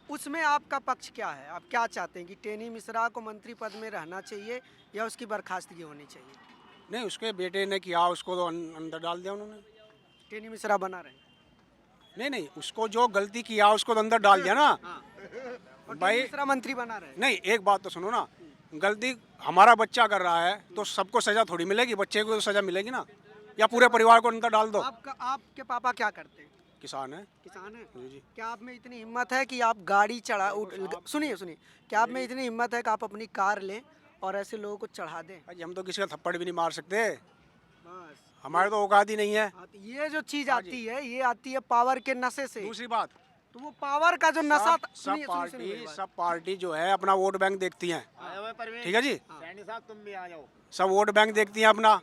उसमें आपका पक्ष क्या है? आप क्या चाहते हैं कि टेनी मिश्रा को मंत्री पद में रहना चाहिए या उसकी बर्खास्तगी होनी चाहिए? नहीं, उसके बेटे ने किया, उसको तो अंदर डाल दिया उन्होंने। टेनी मिश्रा बना रहे। नहीं नहीं, उसको जो गलती किया उसको तो अंदर डाल दिया ना। और भाई टेनी मिश्रा मंत्री बना रहे। नहीं, एक बात तो सुनो ना, गलती हमारा बच्चा कर रहा है तो सबको सजा थोड़ी मिलेगी, बच्चे को तो सजा मिलेगी ना, या पूरे परिवार को अंदर डाल दो। आपके पापा क्या करते हैं? किसान है। किसान है। जी जी। क्या आप में इतनी हिम्मत है कि आप गाड़ी सुनिए सुनिए, क्या आप में इतनी हिम्मत है कि आप अपनी कार लें और ऐसे लोगों को चढ़ा दें? भाई हम तो किसी का थप्पड़ भी नहीं मार सकते, बस हमारे तो औकात ही नहीं है। हाँ, तो ये जो चीज आती है, ये आती है पावर के नशे से। दूसरी बात, तो वो पावर का जो नशा सब पार्टी जो है अपना वोट बैंक देखती हैं, ठीक है जी, सब वोट बैंक देखती हैं अपना।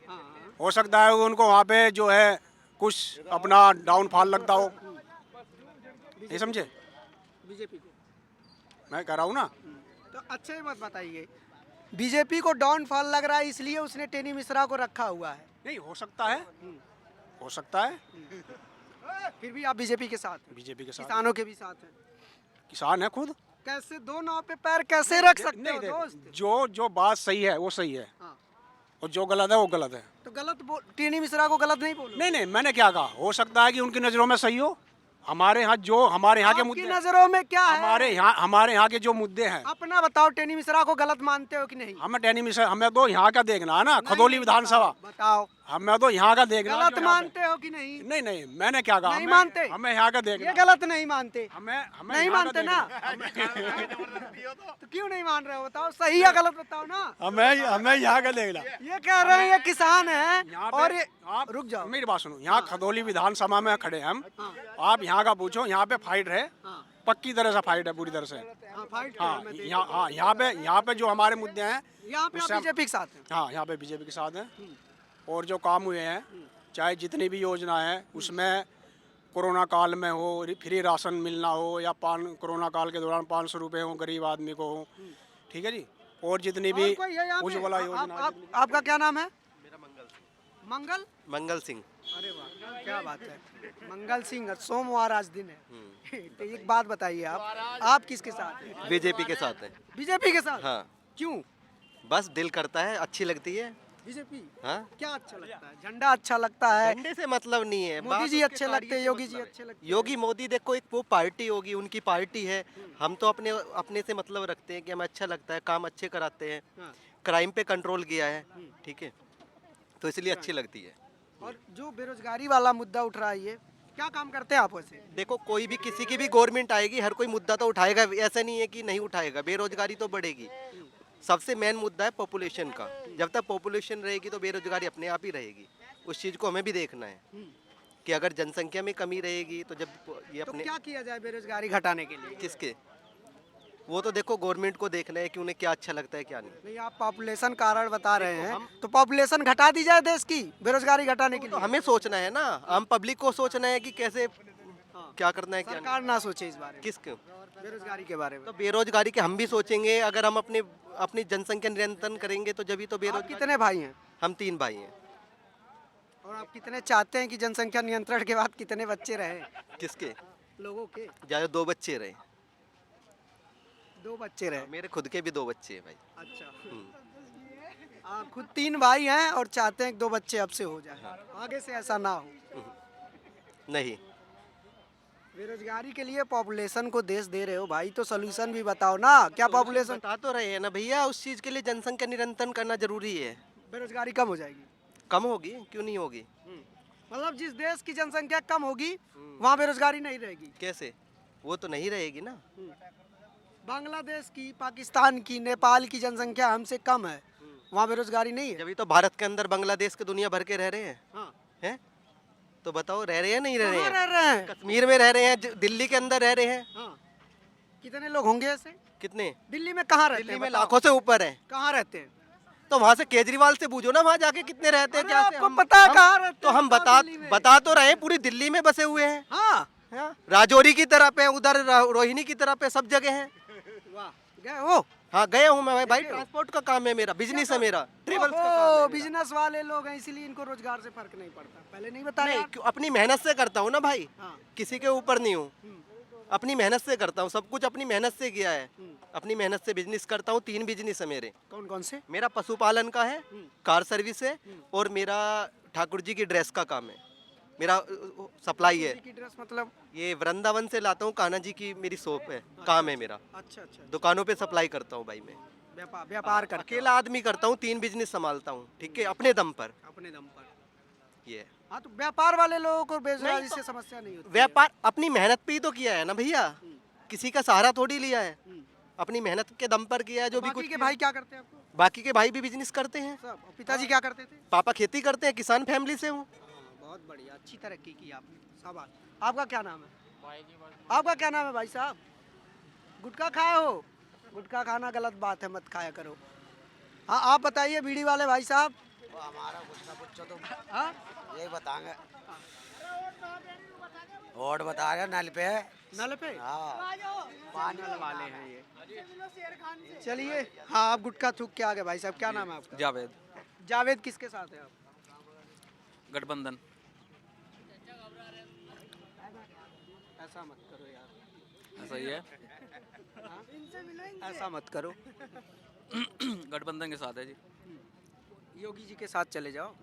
हो सकता है उनको वहाँ पे जो है कुछ अपना डाउनफॉल लगता हो, नहीं समझे? बीजेपी को मैं कह रहा हूँ ना। तो अच्छा ही मत बताइए, बीजेपी को डाउनफॉल लग रहा है इसलिए उसने टेनी मिश्रा को रखा हुआ है। नहीं, हो सकता है, हो सकता है। फिर भी आप बीजेपी के साथ हैं? बीजेपी के साथ, किसानों के भी साथ हैं। किसान है खुद। कैसे दो नाव पे पैर कैसे रख सकते नहीं हो देखो, दोस्त? जो बात सही है वो सही है, हाँ। और जो गलत है वो गलत है। तो टेनी मिश्रा को गलत नहीं बोलो। नहीं नहीं, मैंने क्या कहा, हो सकता है कि उनकी नज़रों में सही हो। हमारे यहाँ के आपकी मुद्दे, नजरों में क्या है? हमारे यहाँ के जो मुद्दे हैं, अपना बताओ, टेनी मिश्रा को गलत मानते हो कि नहीं? हमें टेनी मिश्रा, हमें तो यहाँ का देखना है ना, खदौली विधानसभा, बताओ, हमें तो यहाँ का देखना है, गलत जो यहाँ पे- मानते हो कि नहीं? नहीं नहीं, मैंने क्या कहा, नहीं मानते? हमें यहाँ का देखना, ये गलत नहीं मानते? हमें नहीं यहाँ का मानते ना? देखना। तो क्यों नहीं मान रहे हो? बताओ, सही या गलत बताओ ना। हमें यहाँ का देखना। ये कह रहे हैं ये किसान है यहाँ पे और ये आप रुक जाओ। मेरी बात सुनो, यहाँ खदौली विधानसभा में खड़े हैं हम, आप यहाँ का पूछो, यहाँ पे फाइट है, पक्की तरह से फाइट है, पूरी तरह से। हाँ, यहाँ पे जो हमारे मुद्दे हैं, यहाँ पे उससे हम- बीजेपी के साथ हैं। हाँ, यहाँ पे बीजेपी के साथ हैं, और जो काम हुए हैं, चाहे जितनी भी योजना है उसमें, कोरोना काल में हो, फ्री राशन मिलना हो, या कोरोना काल के दौरान 500 रुपये हो गरीब आदमी को हो, ठीक है जी, और जितनी भी और कोई है यहाँ पे? उज्ज्वला योजना। आपका क्या नाम है? मंगल मंगल सिंह। अरे वाह, क्या बात है। मंगल सिंह, सोमवार आज दिन है। तो एक बात बताइए, आप किसके साथ हैं? बीजेपी के साथ है। बीजेपी के साथ? हाँ, क्यों बस दिल करता है, अच्छी लगती है। बीजेपी? हाँ, क्या अच्छा लगता है? झंडा अच्छा लगता है? झंडे से मतलब नहीं है, मोदी बात जी उसके अच्छे लगते हैं, कार्य से योगी जी मतलब है। अच्छे लगते हैं। योगी मोदी देखो, एक वो पार्टी होगी, उनकी पार्टी है। हम तो अपने से मतलब रखते हैं कि हमें अच्छा लगता है, काम अच्छे कराते हैं, हाँ। क्राइम पे कंट्रोल किया है, ठीक है, तो इसलिए अच्छी लगती है। और जो बेरोजगारी वाला मुद्दा उठ रहा है, ये क्या काम करते हैं आप वैसे? देखो, कोई भी किसी की भी गवर्नमेंट आएगी, हर कोई मुद्दा तो उठाएगा, ऐसा नहीं है कि नहीं उठाएगा। बेरोजगारी तो बढ़ेगी, सबसे मेन मुद्दा है पॉपुलेशन का। जब तक पॉपुलेशन रहेगी तो बेरोजगारी अपने आप ही रहेगी। उस चीज़ को हमें भी देखना है कि अगर जनसंख्या में कमी रहेगी तो जब ये तो अपने क्या किया जाए बेरोजगारी घटाने के लिए? किसके, वो तो देखो गवर्नमेंट को देखना है कि उन्हें क्या अच्छा लगता है क्या नहीं। नहीं, आप पॉपुलेशन कारण बता रहे हैं, तो पॉपुलेशन घटा दी जाए देश की बेरोजगारी घटाने के तो लिए। हमें सोचना है ना, हम पब्लिक को सोचना है कि कैसे क्या करना है क्या नहीं। सरकार ना सोचे इस बारे में, किसके, बेरोजगारी के बारे में। तो बेरोजगारी के हम भी सोचेंगे। अगर हम अपनी जनसंख्या नियंत्रण करेंगे तो जब ही तो आप बेरोजगारी। कितने भाई हैं? हम 3 भाई हैं। और आप कितने चाहते हैं कि जनसंख्या नियंत्रण के बाद कितने बच्चे रहे किसके, लोगों के? ज़्यादा 2 बच्चे रहे। 2 बच्चे रहे। मेरे खुद के भी 2 बच्चे हैं भाई। अच्छा, आप खुद 3 भाई हैं और चाहते हैं कि 2 बच्चे अब से हो जाए, आगे से ऐसा ना हो। नहीं, बेरोजगारी के लिए पॉपुलेशन को देश दे रहे हो भाई, तो सोल्यूशन भी बताओ ना। क्या पॉपुलेशन, बता तो रहे हैं ना भैया, उस चीज़ के लिए जनसंख्या नियंत्रण करना जरूरी है। बेरोजगारी कम हो जाएगी? कम होगी, क्यों नहीं होगी? मतलब जिस देश की जनसंख्या कम होगी वहाँ बेरोजगारी नहीं रहेगी? कैसे, वो तो नहीं रहेगी ना। बांग्लादेश की, पाकिस्तान की, नेपाल की जनसंख्या हमसे कम है, वहाँ बेरोजगारी नहीं है? जब तो भारत के अंदर बांग्लादेश के दुनिया भर के रह रहे हैं, हाँ। हैं? तो बताओ, रह रहे हैं नहीं रह रहे कहाँ हैं? रह रहे हैं? कश्मीर में रह रहे हैं, दिल्ली के अंदर रह रहे हैं। हाँ। कितने लोग होंगे ऐसे? कितने? दिल्ली में कहाँ रहते दिल्ली हैं? में बताओ। लाखों से ऊपर है। कहाँ रहते हैं? तो वहाँ से केजरीवाल से पूछो ना, वहाँ जाके कितने रहते हैं। अरे क्या से आपको पता है कहाँ रहते तो हैं? हम बताओ दिल्ली में। बता तो रहे हैं, पूरी दिल्ली में बसे हुए हैं। हाँ। हाँ? राजौरी की तरफ है, उधर रोहिणी की तरफ है, सब जगह है। वाह, गए हो? हाँ, गया हूँ मैं भाई, ट्रांसपोर्ट का काम है मेरा, बिजनेस है मेरा, ट्रेवल्स का काम है मेरा। बिजनेस वाले लोग हैं इसलिए इनको रोजगार से फर्क नहीं पड़ता। पहले नहीं बताया नहीं, आप? क्यों, अपनी मेहनत से करता हूँ ना भाई, हाँ। किसी के ऊपर नहीं हूँ। अपनी मेहनत से करता हूँ, सब कुछ अपनी मेहनत से किया है। अपनी मेहनत से बिजनेस करता हूँ, 3 बिजनेस है मेरे। कौन कौन से? मेरा पशुपालन का है, कार सर्विस है, और मेरा ठाकुर जी की ड्रेस का काम है। मेरा सप्लाई है। की ड्रेस मतलब? ये वृंदावन से लाता हूँ, कान्हा जी की मेरी शॉप है, काम है मेरा। अच्छा अच्छा, दुकानों पे सप्लाई करता हूँ भाई मैं। व्यापार करके अकेला आदमी करता हूँ, 3 बिजनेस संभालता हूँ, ठीक है, अपने दम पर। अपने दम पर। ये हाँ, तो व्यापार वाले लोगों को बेरोजगारी से समस्या नहीं होती। व्यापार अपनी मेहनत पे ही तो किया है ना भैया, किसी का सहारा थोड़ी लिया है, अपनी मेहनत के दम पर किया है जो भी बाकी कुछ के किया। भाई क्या करते हैं आपको? बाकी के भाई भी बिजनेस करते हैं। सब। और पिताजी क्या करते थे? पापा खेती करते हैं, किसान फैमिली से हूँ। बहुत बढ़िया, अच्छी तरक्की की आपने, शाबाश। आपका क्या नाम है? आपका क्या नाम है भाई साहब? गुटखा खाए हो? गुटखा खाना गलत बात है, मत खाया करो। हाँ, आप बताइए बीड़ी वाले भाई साहब। हमारा कुछ ना कुछ तो हाँ, यही बताएंगे। वोट बता रहे नल पे। नल पे? हाँ, पानी वाले हैं ये। चलिए, हाँ, आप गुटखा थूक के आ गए भाई साहब। क्या नाम है आपका? जावेद। जावेद, किसके साथ है आप? गठबंधन। ऐसा मत करो यार, ऐसा ही है। ऐसा मत करो। गठबंधन के साथ है जी। योगी जी के साथ चले जाओ।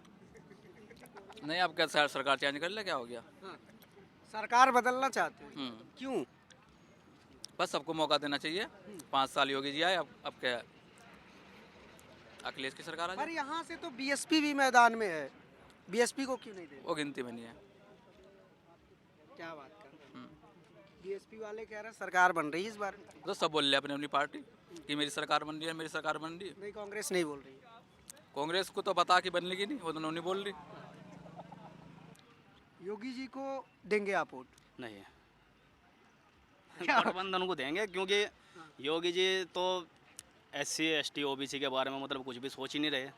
नहीं, आप क्या सरकार चेंज कर ले, क्या हो गया? हाँ, सरकार बदलना चाहते हैं? क्यों? बस सबको मौका देना चाहिए। 5 साल योगी जी आए, अब क्या है? अखिलेश की सरकार आ पर जाए। यहाँ से तो बीएसपी भी मैदान में है, बीएसपी को क्यों नहीं दे? वो गिनती में नहीं है। क्या बात कर रहे हैं? बीएसपी वाले कह रहे हैं सरकार बन रही है इस बार। तो सब बोल रहे अपनी अपनी पार्टी कि मेरी सरकार बन रही है, मेरी सरकार बन रही है। नहीं, कांग्रेस नहीं बोल रही है। कांग्रेस को तो पता कि बनने की नहीं, वो दोनों नहीं बोल रही। योगी जी को देंगे आप वोट? नहीं गठबंधन को देंगे, क्योंकि योगी जी तो SC ST OBC के बारे में मतलब कुछ भी सोच ही नहीं रहे।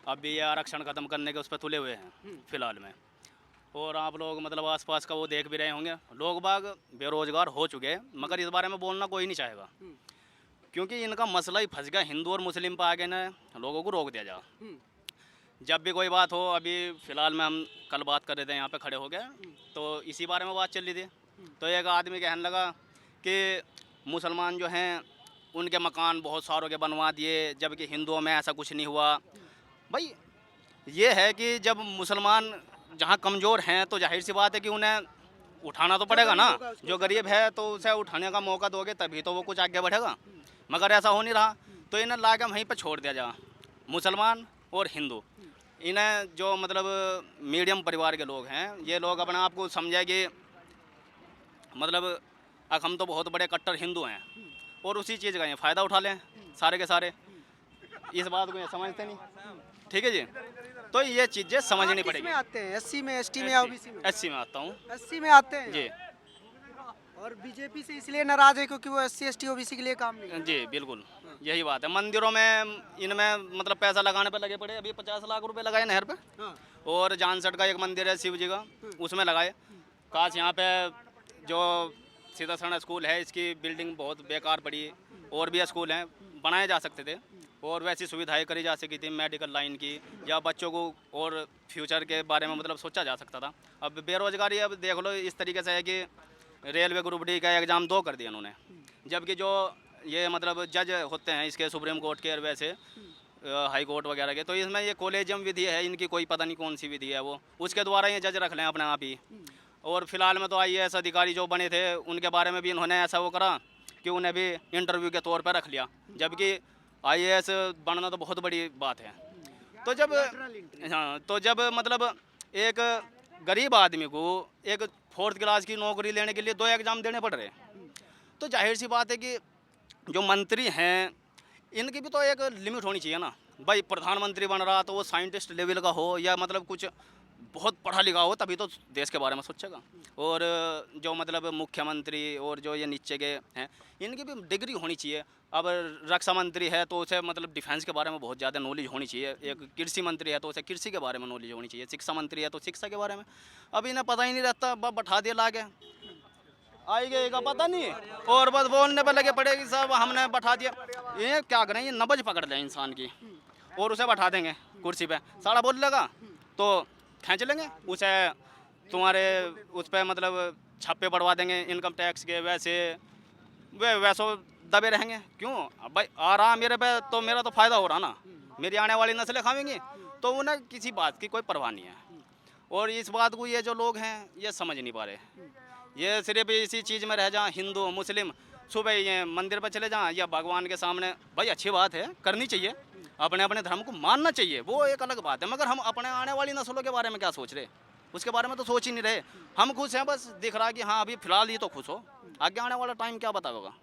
अब भी ये आरक्षण ख़त्म करने के उस पर तुले हुए हैं फिलहाल में। और आप लोग मतलब आसपास का वो देख भी रहे होंगे, लोग बाग बेरोजगार हो चुके हैं, मगर इस बारे में बोलना कोई नहीं चाहेगा, क्योंकि इनका मसला ही फंस गया हिंदू और मुस्लिम पर। आगे न लोगों को रोक दिया जा। जब भी कोई बात हो, अभी फ़िलहाल में हम कल बात कर रहे थे यहाँ पे खड़े हो गए, तो इसी बारे में बात चल रही थी। तो एक आदमी कहने लगा कि मुसलमान जो हैं उनके मकान बहुत सारों के बनवा दिए, जबकि हिंदुओं में ऐसा कुछ नहीं हुआ। भाई ये है कि जब मुसलमान जहाँ कमज़ोर हैं तो जाहिर सी बात है कि उन्हें उठाना तो पड़ेगा ना। जो गरीब है तो उसे उठाने का मौका दोगे तभी तो वो कुछ आगे बढ़ेगा, मगर ऐसा हो नहीं रहा। तो इन्हें ला के वहीं पर छोड़ दिया जा। मुसलमान और हिंदू, इन्हें जो मतलब मीडियम परिवार के लोग हैं, ये लोग अपने आप को समझे कि मतलब अब हम तो बहुत बड़े कट्टर हिंदू हैं और उसी चीज़ का ये फ़ायदा उठा लें सारे के सारे। इस बात को ये समझते नहीं। ठीक है जी, तो ये चीज़ें समझनी पड़ेगी। किसमें आते हैं? SC में, ST में या OBC में? SC में आता हूँ। SC में आते हैं जी और बीजेपी से इसलिए नाराज है क्योंकि वो SC ST OBC के लिए काम नहीं करते। जी बिल्कुल यही बात है। मंदिरों में इनमें मतलब पैसा लगाने पे लगे पड़े। अभी 50 लाख रुपए लगाए नहर पे। हाँ। और जानसठ का एक मंदिर है शिव जी का, उसमें लगाए। काश यहाँ पे जो सीतासरण स्कूल है इसकी बिल्डिंग बहुत बेकार पड़ी, और भी स्कूल हैं बनाए जा सकते थे और वैसी सुविधाएं करी जा सकती थी मेडिकल लाइन की, या बच्चों को और फ्यूचर के बारे में मतलब सोचा जा सकता था। अब बेरोजगारी अब देख लो इस तरीके से है कि रेलवे ग्रुप डी का एग्ज़ाम 2 कर दिया उन्होंने, जबकि जो ये मतलब जज होते हैं इसके सुप्रीम कोर्ट के और वैसे हाई कोर्ट वगैरह के, तो इसमें ये कॉलेजियम विधि है इनकी, कोई पता नहीं कौन सी विधि है वो, उसके द्वारा ये जज रख लें अपने आप ही। और फिलहाल में तो IAS अधिकारी जो बने थे उनके बारे में भी इन्होंने ऐसा वो करा कि उन्हें भी इंटरव्यू के तौर पर रख लिया, जबकि IAS बनना तो बहुत बड़ी बात है। तो जब हाँ, तो जब मतलब एक गरीब आदमी को एक 4th क्लास की नौकरी लेने के लिए 2 एग्ज़ाम देने पड़ रहे, तो जाहिर सी बात है कि जो मंत्री हैं इनकी भी तो एक लिमिट होनी चाहिए ना। भाई प्रधानमंत्री बन रहा तो वो साइंटिस्ट लेवल का हो या मतलब कुछ बहुत पढ़ा लिखा हो, तभी तो देश के बारे में सोचेगा। और जो मतलब मुख्यमंत्री और जो ये नीचे के हैं इनकी भी डिग्री होनी चाहिए। अब रक्षा मंत्री है तो उसे मतलब डिफेंस के बारे में बहुत ज़्यादा नॉलेज होनी चाहिए। एक कृषि मंत्री है तो उसे कृषि के बारे में नॉलेज होनी चाहिए। शिक्षा मंत्री है तो शिक्षा के बारे में। अब इन्हें पता ही नहीं रहता, बैठा दिया ला के, आई गई का पता नहीं, और बस बोलने पर लगे पड़ेगी सब हमने बैठा दिया। ये क्या करें, ये नब्ज पकड़ लें इंसान की और उसे बैठा देंगे कुर्सी पे, सारा बोल लेगा तो खींच लेंगे उसे, तुम्हारे उस पर मतलब छापे बढ़वा देंगे इनकम टैक्स के, वे वैसो दबे रहेंगे। क्यों? अब भाई आ रहा मेरे पे तो मेरा तो फ़ायदा हो रहा ना, मेरी आने वाली नस्लें खाएंगी, तो उन्हें किसी बात की कोई परवाह नहीं है। और इस बात को ये जो लोग हैं ये समझ नहीं पा रहे, ये सिर्फ इसी चीज़ में रह जाएं, हिंदू मुस्लिम सुबह ये मंदिर पर चले जाएं या भगवान के सामने। भाई अच्छी बात है, करनी चाहिए, अपने अपने धर्म को मानना चाहिए, वो एक अलग बात है, मगर हम अपने आने वाली नस्लों के बारे में क्या सोच रहे? उसके बारे में तो सोच ही नहीं रहे। हम खुश हैं, बस दिख रहा कि हाँ अभी फ़िलहाल ही तो खुश हो, आगे आने वाला टाइम क्या बताएगा?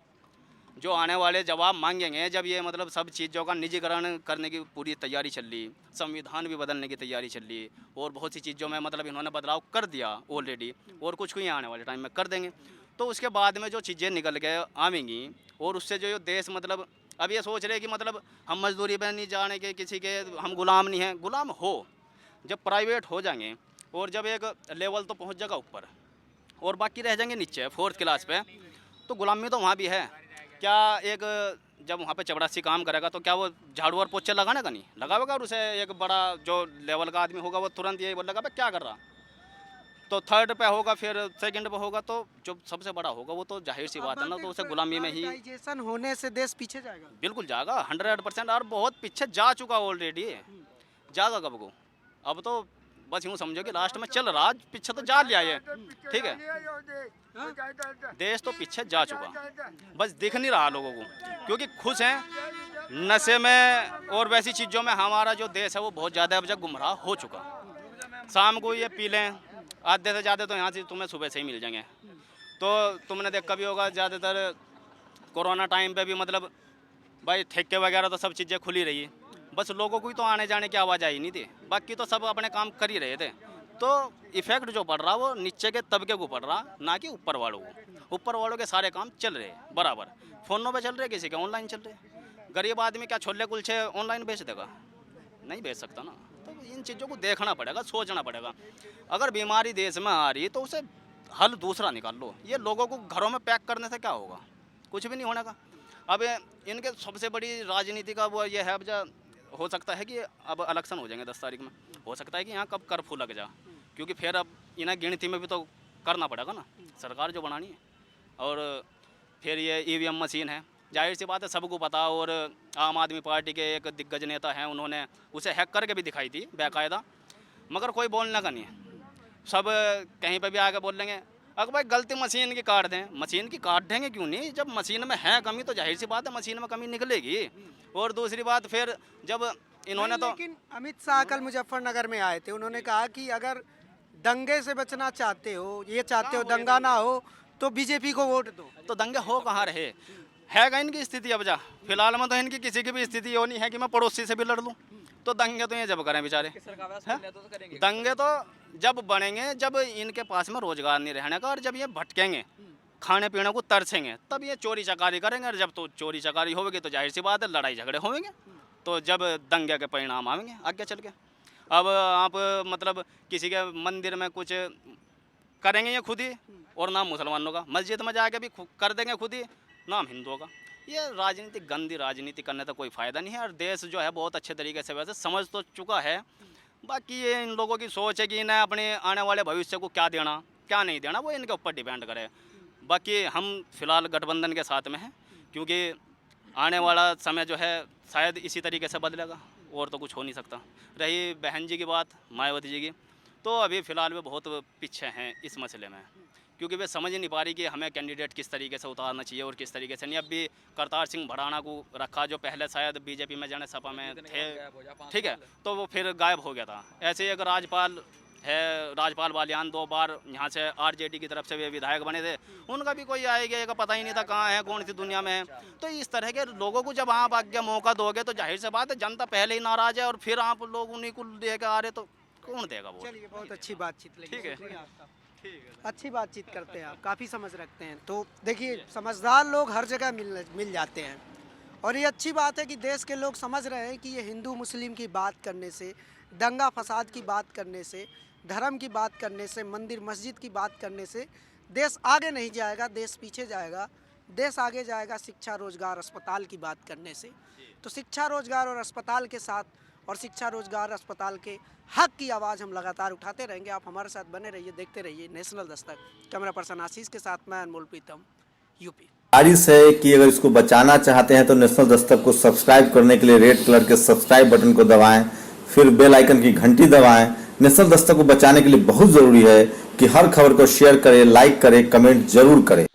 जो आने वाले जवाब मांगेंगे जब ये मतलब सब चीज़ों का निजीकरण करने की पूरी तैयारी चल रही, संविधान भी बदलने की तैयारी चल रही, और बहुत सी चीज़ों में मतलब इन्होंने बदलाव कर दिया ऑलरेडी, और कुछ ही आने वाले टाइम में कर देंगे। तो उसके बाद में जो चीज़ें निकल के आवेंगी, और उससे जो देश मतलब अब ये सोच रहे कि मतलब हम मजदूरी पर नहीं जाने के, किसी के हम गुलाम नहीं हैं। गुलाम हो जब प्राइवेट हो जाएंगे और जब एक लेवल तो पहुँच जाएगा ऊपर और बाकी रह जाएंगे नीचे 4th क्लास पे, तो गुलामी तो वहाँ भी है। क्या एक जब वहाँ पे चपरासी काम करेगा तो क्या वो झाड़ू और पोछे लगाने का नहीं लगावेगा? और उसे एक बड़ा जो लेवल का आदमी होगा वो तुरंत यही बोलेगा भाई क्या कर रहा? तो 3rd पे होगा, फिर 2nd पे होगा, तो जो सबसे बड़ा होगा वो तो जाहिर सी बात है ना, तो उसे गुलामी में ही प्राइवेटाइजेशन होने से देश पीछे जाएगा। बिल्कुल जाएगा 100%, और बहुत पीछे जा चुका ऑलरेडी, जाएगा कब को? अब तो बस यूँ समझो कि लास्ट में चल रहा, पीछे तो जा लिया ये, ठीक है, देश तो पीछे जा चुका, बस दिख नहीं रहा लोगों को, क्योंकि खुश हैं नशे में और वैसी चीज़ों में। हमारा जो देश है वो बहुत ज़्यादा अब गुमराह हो चुका। शाम को ये पी लें, आधे से ज़्यादा तो यहाँ से तुम्हें सुबह से ही मिल जाएंगे। तो तुमने देखा भी होगा ज़्यादातर कोरोना टाइम पे भी मतलब भाई ठेके वगैरह तो सब चीज़ें खुली रही, बस लोगों को ही तो आने जाने की आवाज़ आई नहीं थी, बाकी तो सब अपने काम कर ही रहे थे। तो इफेक्ट जो पड़ रहा वो नीचे के तबके को पड़ रहा, ना कि ऊपर वालों को। ऊपर वालों के सारे काम चल रहे हैं बराबर, फ़ोनों पे चल रहे, किसी के ऑनलाइन चल रहे। गरीब आदमी क्या छोले कुलचे ऑनलाइन बेच देगा? नहीं बेच सकता ना। तो इन चीज़ों को देखना पड़ेगा, सोचना पड़ेगा। अगर बीमारी देश में आ रही तो उसे हल दूसरा निकाल लो। ये लोगों को घरों में पैक करने से क्या होगा? कुछ भी नहीं होने का। अब इनके सबसे बड़ी राजनीति का वो ये है, अब हो सकता है कि अब इलेक्शन हो जाएंगे 10 तारीख में, हो सकता है कि यहाँ कब कर्फ्यू लग जा, क्योंकि फिर अब इन्हें गिनती में भी तो करना पड़ेगा ना, सरकार जो बनानी है। और फिर ये EVM मशीन है, जाहिर सी बात है सबको पता, और आम आदमी पार्टी के एक दिग्गज नेता हैं, उन्होंने उसे हैक करके भी दिखाई थी बाकायदा, मगर कोई बोलने का नहीं है। सब कहीं पे भी आके बोल लेंगे अगर भाई गलती मशीन की काट दें, मशीन की काट देंगे क्यों नहीं? जब मशीन में है कमी तो जाहिर सी बात है मशीन में कमी निकलेगी। और दूसरी बात फिर जब इन्होंने तो लेकिन अमित शाह कल मुजफ्फरनगर में आए थे, उन्होंने कहा कि अगर दंगे से बचना चाहते हो, ये चाहते हो दंगा ना हो, तो बीजेपी को वोट दो। तो दंगे हो कहाँ रहे? है क्या इनकी स्थिति? अब जा फिलहाल में तो इनकी किसी की भी स्थिति ये नहीं है कि मैं पड़ोसी से भी लड़ लूँ। तो दंगे तो ये जब करें बेचारे, दंगे तो जब बनेंगे जब इनके पास में रोजगार नहीं रहने का, और जब ये भटकेंगे, खाने पीने को तरसेंगे, तब ये चोरी चकारी करेंगे। और जब तो चोरी चकारी होगी तो जाहिर सी बात है लड़ाई झगड़े होंगे, तो जब दंगे के परिणाम आएंगे आगे चल के। अब आप मतलब किसी के मंदिर में कुछ करेंगे ये खुद ही, और नाम मुसलमानों का, मस्जिद में जाके भी कर देंगे खुद ही, नाम हिंदुओं का। ये राजनीति, गंदी राजनीति करने का कोई फ़ायदा नहीं है। और देश जो है बहुत अच्छे तरीके से वैसे समझ तो चुका है। बाकी ये इन लोगों की सोच है कि इन्हें अपने आने वाले भविष्य को क्या देना क्या नहीं देना, वो इनके ऊपर डिपेंड करे। बाकी हम फिलहाल गठबंधन के साथ में हैं, क्योंकि आने वाला समय जो है शायद इसी तरीके से बदलेगा, और तो कुछ हो नहीं सकता। रही बहन जी की बात, मायावती जी की, तो अभी फ़िलहाल वे बहुत पीछे हैं इस मसले में, क्योंकि वे समझ नहीं पा रही कि हमें कैंडिडेट किस तरीके से उतारना चाहिए और किस तरीके से नहीं। अब भी करतार सिंह भराना को रखा, जो पहले शायद बीजेपी में जाने सपा में थे, ठीक है, तो वो फिर गायब हो गया था। ऐसे एक राजपाल है, राजपाल बालियान, 2 बार यहाँ से RJD की तरफ से वे विधायक बने थे, उनका भी कोई आएगा का पता ही नहीं था कहाँ है, कौन सी दुनिया में है। तो इस तरह के लोगों को जब आप आगे मौका दोगे तो जाहिर से बात है जनता पहले ही नाराज़ है, और फिर आप लोग उन्हीं को लेकर आ रहे तो कौन देगा वो? चलिए, बहुत अच्छी बातचीत लगी। ठीक है। शुक्रिया आपका। अच्छी बातचीत करते हैं आप, काफ़ी समझ रखते हैं। तो देखिए, समझदार लोग हर जगह मिल जाते हैं, और ये अच्छी बात है कि देश के लोग समझ रहे हैं कि ये हिंदू मुस्लिम की बात करने से, दंगा फसाद की बात करने से, धर्म की बात करने से, मंदिर मस्जिद की बात करने से देश आगे नहीं जाएगा, देश पीछे जाएगा। देश आगे जाएगा शिक्षा, रोजगार, अस्पताल की बात करने से। तो शिक्षा, रोजगार और अस्पताल के साथ और शिक्षा, रोजगार, अस्पताल के हक की आवाज़ हम लगातार उठाते रहेंगे। आप हमारे साथ बने रहिए, देखते रहिए नेशनल दस्तक। कैमरा पर्सन आशीष के साथ मैं अनमोल प्रीतम, यूपी। गुजारिश है कि अगर इसको बचाना चाहते हैं तो नेशनल दस्तक को सब्सक्राइब करने के लिए रेड कलर के सब्सक्राइब बटन को दबाएं, फिर बेल आइकन की घंटी दबाएं। नेशनल दस्तक को बचाने के लिए बहुत जरूरी है कि हर खबर को शेयर करें, लाइक करें, कमेंट जरूर करें।